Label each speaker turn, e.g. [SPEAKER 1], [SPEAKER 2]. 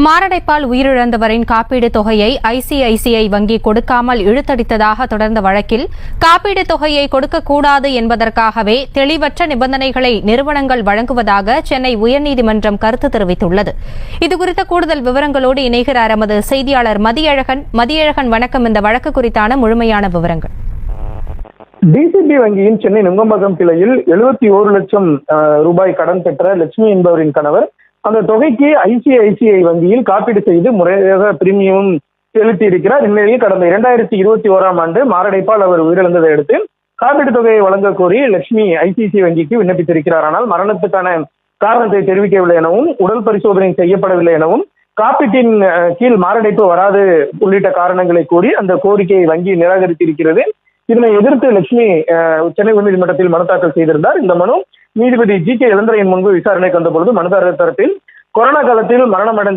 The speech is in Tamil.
[SPEAKER 1] மாரடைப்பால் உயிரிழந்தவரின் காப்பீடு தொகையை ஐசிஐசிஐ வங்கி கொடுக்காமல் இழுத்தடித்ததாக தொடர்ந்த வழக்கில் காப்பீடு தொகையை கொடுக்கக்கூடாது என்பதற்காகவே தெளிவற்ற நிபந்தனைகளை நிறுவனங்கள் வழங்குவதாக சென்னை உயர்நீதிமன்றம் கருத்து தெரிவித்துள்ளது. இதுகுறித்த கூடுதல் விவரங்களோடு இணைகிறார் எமது செய்தியாளர் மதியழகன். வணக்கம். இந்த வழக்கு குறித்தான முழுமையான விவரங்கள்.
[SPEAKER 2] டிசிபி வங்கியின் சென்னை நுங்கம்பாக்கம் கிளையில் 71 லட்சம் ரூபாய் கடன் பெற்ற லட்சுமி என்பவரின் கணவர் அந்த தொகைக்கு ஐசிஐசிஐ வங்கியில் காப்பீடு செய்து முறையாக பிரீமியம் செலுத்தி இருக்கிறார். இந்நிலையில் கடந்த 2021 ஆண்டு மாரடைப்பால் அவர் உயிரிழந்ததை அடுத்து காப்பீடு தொகையை வழங்க கோரி லட்சுமி ஐசிஐசிஐ வங்கிக்கு விண்ணப்பித்திருக்கிறார். ஆனால் மரணத்துக்கான காரணத்தை தெரிவிக்கவில்லை எனவும், உடல் பரிசோதனை செய்யப்படவில்லை எனவும், காப்பீட்டின் கீழ் மாரடைப்பு வராது உள்ளிட்ட காரணங்களை கூறி அந்த கோரிக்கையை வங்கி நிராகரித்திருக்கிறது. இதனை எதிர்த்து லட்சுமி சென்னை உயர்நீதிமன்றத்தில் மனு தாக்கல் செய்திருந்தார். இந்த மனு நீதிபதி ஜி.கே. இளந்திரையன் முன்பு விசாரணைக்கு வந்த பொழுது மனுதாரர் தரப்பில் கொரோனா காலத்தில் மரணமடைந்த